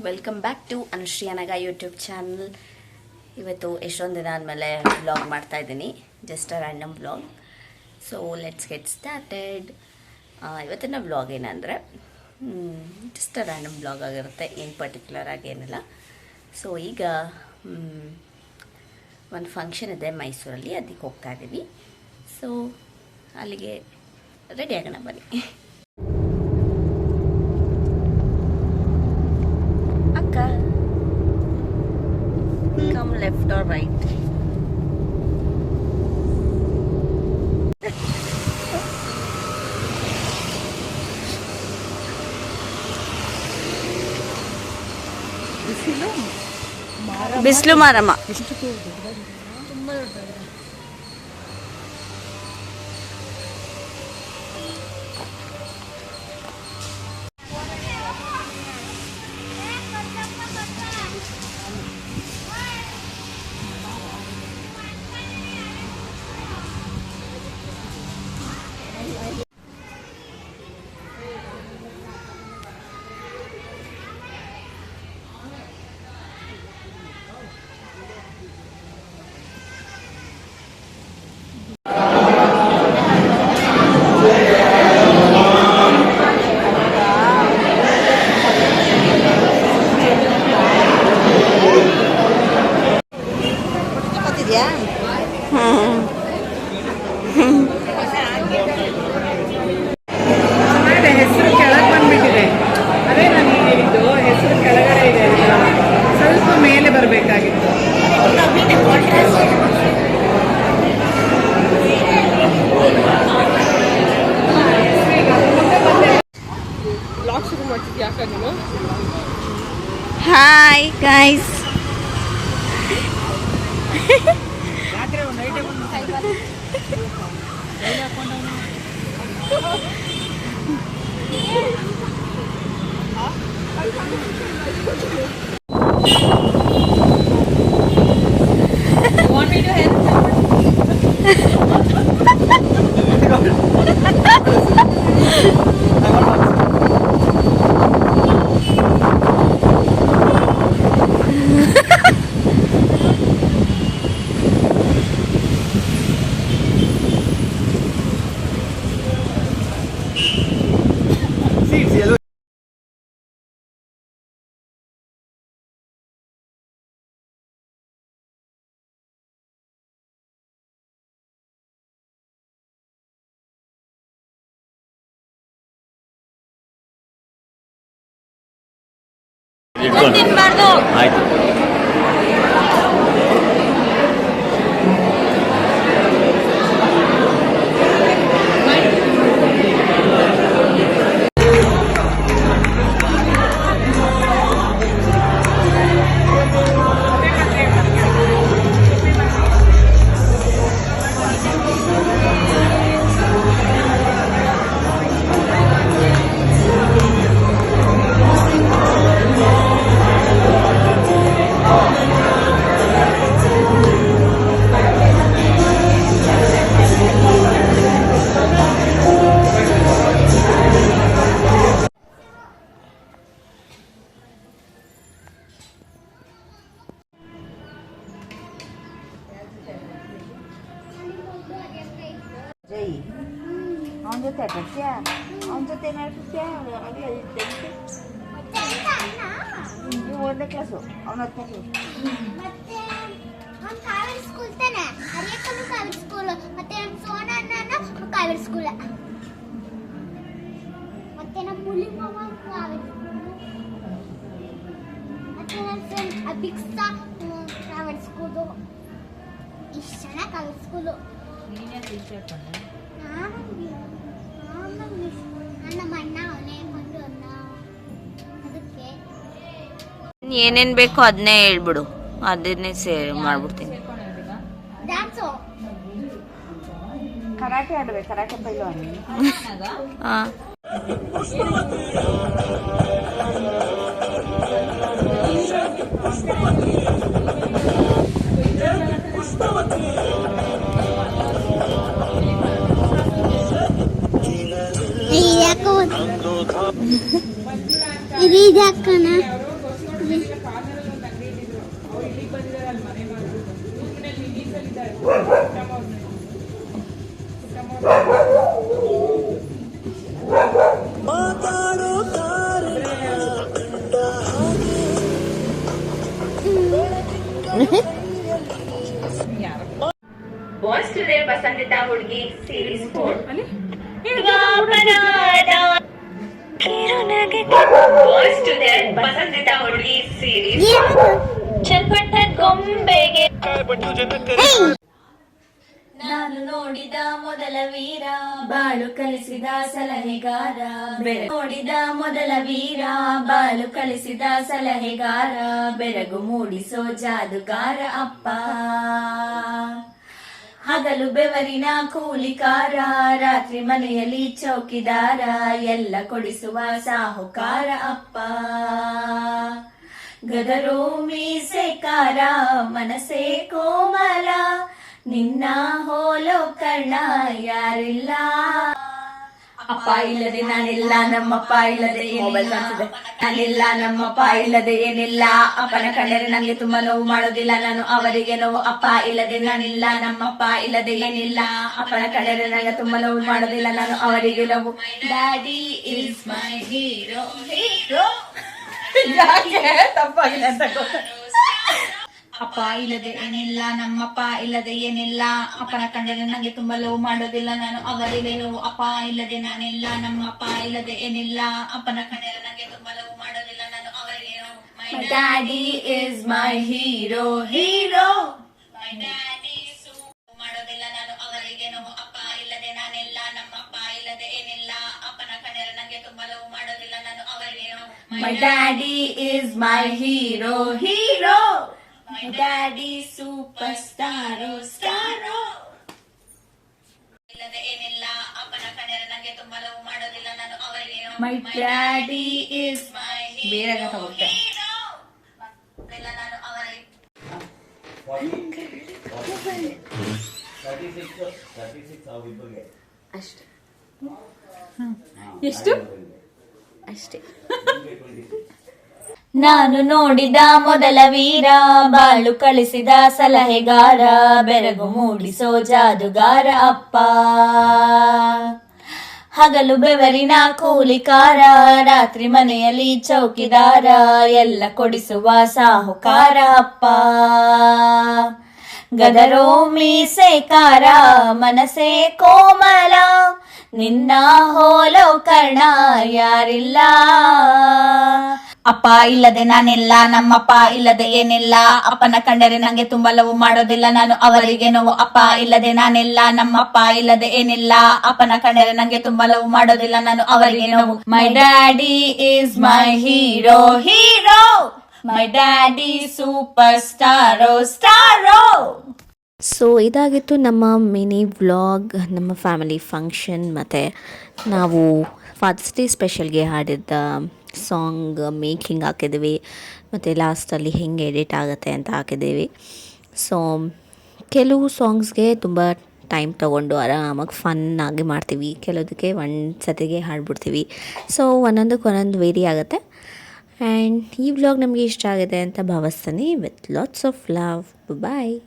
Welcome back to Anushree Anaga YouTube channel. ಇವತ್ತು ಎಷ್ಟೊಂದು ದಿನ ಆದಮೇಲೆ ವ್ಲಾಗ್ ಮಾಡ್ತಾ ಇದ್ದೀನಿ, just a random vlog. So let's get started. ಇವತ್ತಿನ ವ್ಲಾಗ್ ಏನಂದರೆ ಜಸ್ಟ್ ಅ ರ್ಯಾಂಡಮ್ ವ್ಲಾಗ್ ಆಗಿರುತ್ತೆ, ಏನು ಪರ್ಟಿಕ್ಯುಲರ್ ಆಗಿ ಏನಿಲ್ಲ. ಸೊ ಈಗ ಒಂದು ಫಂಕ್ಷನ್ ಇದೆ ಮೈಸೂರಲ್ಲಿ, ಅದಕ್ಕೆ ಹೋಗ್ತಾ ಇದ್ದೀನಿ. ಸೊ ಅಲ್ಲಿಗೆ ರೆಡಿ ಆಗೋಣ ಬನ್ನಿ. Come left or right? ಬಿಸಿಲು ಮಾರಮ್ಮ. ಹೆಸರು ಕೆಳಗೆ ಬಂದ್ಬಿಟ್ಟಿದೆ. ಅದೇ ನಾನು ಹೇಳಿದ್ದು, ಹೆಸರು ಕೆಳಗಡೆ ಇದೆ, ಸ್ವಲ್ಪ ಮೇಲೆ ಬರಬೇಕಾಗಿತ್ತು. ಬ್ಲಾಗ್ ಶುರು ಮಾಡ್ತಿದ್ಯಾ ಯಾಕ ನೀನು? Hi guys. Want me to help? ಆಯ್ತು. ಜೈ ಅವನ ಜೊತೆ ಆಟಾಡ್ತೀಯ? ಅವನ ಜೊತೆ ಏನು ಆಟಾಡ್ತೀಯ? ಆಗಲೇ ನೀವು 1ನೇ ಕ್ಲಾಸು, ಅವನ 10ನೇ ಕ್ಲಾಸು. ಕಾವೇರಿ ಸ್ಕೂಲ್ ತಾನೆ, ಹರಿಯಕ್ಕನು ಕಾವೇರಿ ಸ್ಕೂಲ್, ಮತ್ತೆ ನಮ್ಮ ಸೋನಣ್ಣನ ಕಾವೇರಿ ಸ್ಕೂಲ್, ಮತ್ತೆ ನಮ್ಮ ಮುಲಿಮವ ಕಾವೇರಿ ಸ್ಕೂಲ್, ಮತ್ತೆ ನನ್ನ ಫ್ರೆಂಡ್ ಅಭಿಕ್ಸಾ ಕಾವೇರಿ ಸ್ಕೂಲು. ಇಷ್ಟು ಜನ ಕಾವೇರಿ ಸ್ಕೂಲು. ನಮ್ಮ ಅಣ್ಣ ಅವನೇ ಒಂದು ಅಣ್ಣ, ಅದಕ್ಕೆ ಏನೇನು ಬೇಕೋ ಅದನ್ನೇ ಹೇಳ್ಬಿಡು, ಅದನ್ನೇ ಮಾಡ್ಬಿಡ್ತೀನಿ. ಡ್ಯಾನ್ಸು ಕರಾಟೆ ಆಡ್ಬೇಕು, ಕರಾಟೆ ಪೈಲ್ವಾನ್. ಹಾಂ ಇದು ಹಾಕೋಣ. ಈಗ ಕಾರ್ನರಲ್ಲಿ ಒಂದು ಅಂಗಡಿ ಇಟ್ಟಿದ್ರು, ಅವ್ರು ಇಲ್ಲಿಗೆ ಬಂದಿದ್ದಾರೆ, ಅಲ್ಲಿ ಮನೆ ಮಾಡ್ಬಿಟ್ಟು ಇವ್ರ ಮನೇಲಿ ನೀಸಲ್ಲಿದ್ದಾರೆ ಪುಟ್ಟಮ್ಮ ಅವ್ರ ಮನೆ. ಬಾಯ್ಸ್ ಟುಡೇ ಪಸಂದಿತ ಹುಡುಗಿ ಸೀರೀಸ್ 4 ಅಲ್ಲಿ ಬಾಯ್ಸ್ ಟುಡೇ ಪಸಂದಿತ ಹುಡುಗಿ ಸೀರೀಸ್ ಚಲ್ಪಟ್ಟ ಗೊಂಬೆಗೆ ನಾನು ನೋಡಿದ ಮೊದಲ ವೀರ ಬಾಳು ಕಲಿಸಿದ ಸಲಹೆಗಾರ ನೋಡಿದ ಮೊದಲ ವೀರ ಬಾಳು ಕಲಿಸಿದ ಸಲಹೆಗಾರ ಬೆರಗು ಮೂಡಿಸೋ ಜಾದುಗಾರ ಅಪ್ಪ ಹಗಲು ಬೆವರಿನ ಕೂಲಿಕಾರ ರಾತ್ರಿ ಮನೆಯಲ್ಲಿ ಚೌಕಿದಾರ ಎಲ್ಲ ಕೊಡಿಸುವ ಸಾಹುಕಾರ ಅಪ್ಪ ಗದರೋ ಮೀಸೆಕಾರ ಮನಸೇ ಕೋಮಲ ನಿನ್ನ ಹೋಲೋ ಕರ್ಣ ಯಾರಿಲ್ಲ ಅಪ್ಪ ಇಲ್ಲದೆ ನಾನಿಲ್ಲ ನಮ್ಮಪ್ಪ ಇಲ್ಲದೆ ನಾನಿಲ್ಲ ನಮ್ಮಪ್ಪ ಇಲ್ಲದೆ ಏನಿಲ್ಲ ಅಪ್ಪನ ಕಂಡರೆ ನಂಗೆ ತುಂಬಾ ನೋವು ಮಾಡೋದಿಲ್ಲ ನಾನು ಅವರಿಗೆ ನೋವು ಅಪ್ಪ ಇಲ್ಲದೆ ನಾನಿಲ್ಲ ನಮ್ಮಪ್ಪ ಇಲ್ಲದೆ ಏನಿಲ್ಲ ಅಪ್ಪನ ಕಂಡರೆ ನಂಗೆ ತುಂಬಾ ನೋವು ಮಾಡೋದಿಲ್ಲ ನಾನು ಅವರಿಗೆ ನೋವು daddy is my hero hero ಯಾಕೆ ತಪ್ಪಾಗಿದೆ ಅಂತ ಗೊತ್ತ. ಅಪ್ಪ ಇಲ್ಲದೆ ಏನಿಲ್ಲ ನಮ್ಮಪ್ಪ ಇಲ್ಲದೆ ಏನಿಲ್ಲ ಅಪ್ಪನ ಕಂಡರೆ ನಂಗೆ ತುಂಬಾ ಲವ್ ಮಾಡೋದಿಲ್ಲ ನಾನು ಅವರಿಗೆ ನೋವು ಅಪ್ಪ ಇಲ್ಲದೆ ನಾನಿಲ್ಲ ನಮ್ಮಪ್ಪ ಇಲ್ಲದೆ ಏನಿಲ್ಲ ಅಪ್ಪನ ಕಂಡರೆ ನಂಗೆ ತುಂಬಾ ಲವ್ ಮಾಡೋದಿಲ್ಲ ನಾನು ಅವರಿಗೆ ನೋವು my daddy is my hero hero my daddy ಮಾಡೋದಿಲ್ಲ ನಾನು ಅವರಿಗೆ ನೋವು ಅಪ್ಪ ಇಲ್ಲದೆ ನಾನಿಲ್ಲ ನಮ್ಮಪ್ಪ ಇಲ್ಲದೆ ಏನಿಲ್ಲ ಅಪ್ಪನ ಕಂಡರೆ ನಂಗೆ ತುಂಬಾ ಲವ್ ಮಾಡೋದಿಲ್ಲ ನಾನು ಅವರಿಗೆ ನೋವು my daddy is my hero hero My daddy superstar ಸ್ಟಾರೋ ಇಲ್ಲದೆ ಏನಿಲ್ಲ ಅಪ್ಪನ ಕಂಡರೆ ನಂಗೆ ತುಂಬಾ ಲವ್ ಮಾಡೋದಿಲ್ಲ ನಾನು ಅವರಿಗೆ ಮೈ ಡ್ಯಾಡಿ ಇಸ್ ಮೈ ಬೇರೆ ತಗೋತೆ ಇಲ್ಲ ನಾನು ಅವರಿಗೆ 36 ಅವಿಬ್ಬರಿಗೆ ಅಷ್ಟೇ ಎಷ್ಟು ಅಷ್ಟೇ ನಾನು ನೋಡಿದ ಮೊದಲ ವೀರ ಬಾಳು ಕಳಿಸಿದ ಸಲಹೆಗಾರ ಬೆರಗು ಮೂಡಿಸೋ ಜಾದುಗಾರ ಅಪ್ಪ ಹಗಲು ಬೆವರಿನ ಕೂಲಿಕಾರ ರಾತ್ರಿ ಮನೆಯಲ್ಲಿ ಚೌಕಿದಾರ ಎಲ್ಲ ಕೊಡಿಸುವ ಸಾಹುಕಾರ ಅಪ್ಪ ಗದರೋ ಮೀಸೆಕಾರ ಮನಸೇ ಕೋಮಲ ನಿನ್ನ ಹೋಲೋ ಕರ್ಣ ಯಾರಿಲ್ಲ ಅಪ್ಪ ಇಲ್ಲದೆ ನಾನಿಲ್ಲ ನಮ್ಮಪ್ಪ ಇಲ್ಲದೆ ಏನಿಲ್ಲ ಅಪ್ಪನ ಕಂಡರೆ ನಂಗೆ ತುಂಬಾ ಲವ್ ಮಾಡೋದಿಲ್ಲ ನಾನು ಅವರಿಗೆ ನೋವು ಅಪ್ಪ ಇಲ್ಲದೆ ನಾನಿಲ್ಲ ನಮ್ಮಪ್ಪ ಇಲ್ಲದೆ ಏನಿಲ್ಲ ಅಪ್ಪನ ಕಂಡರೆ ನಂಗೆ ತುಂಬಾ ಲವ್ ಮಾಡೋದಿಲ್ಲ ನಾನು ಅವರಿಗೆ ನೋವು my daddy is my hero hero my daddy super ಸ್ಟಾರೋ ಸ್ಟಾರೋ. ಸೊ ಇದಾಗಿತ್ತು ನಮ್ಮ ಮಿನಿ ವ್ಲಾಗ್, ನಮ್ಮ ಫ್ಯಾಮಿಲಿ ಫಂಕ್ಷನ್, ಮತ್ತು ನಾವು ಫಾದರ್ಸ್ ಡೇ ಸ್ಪೆಷಲ್ಗೆ ಹಾಡಿದ್ದ ಸಾಂಗ್ ಮೇಕಿಂಗ್ ಹಾಕಿದ್ದೀವಿ, ಮತ್ತು ಲಾಸ್ಟಲ್ಲಿ ಹೆಂಗೆ ಎಡಿಟ್ ಆಗುತ್ತೆ ಅಂತ ಹಾಕಿದ್ದೀವಿ. ಸೊ ಕೆಲವು ಸಾಂಗ್ಸ್ಗೆ ತುಂಬ ಟೈಮ್ ತೊಗೊಂಡು ಆರಾಮಾಗಿ ಫನ್ನಾಗಿ ಮಾಡ್ತೀವಿ, ಕೆಲವುದಕ್ಕೆ ಒಂದು ಸತಿಗೆ ಹಾಡ್ಬಿಡ್ತೀವಿ. ಸೊ ಒಂದೊಂದಕ್ಕೆ ವೇರಿ ಆಗುತ್ತೆ. ಆ್ಯಂಡ್ ಈ ವ್ಲಾಗ್ ನಮಗೆ ಇಷ್ಟ ಆಗಿದೆ ಅಂತ ಭಾವಿಸ್ತೀನಿ. With lots of love. Bye.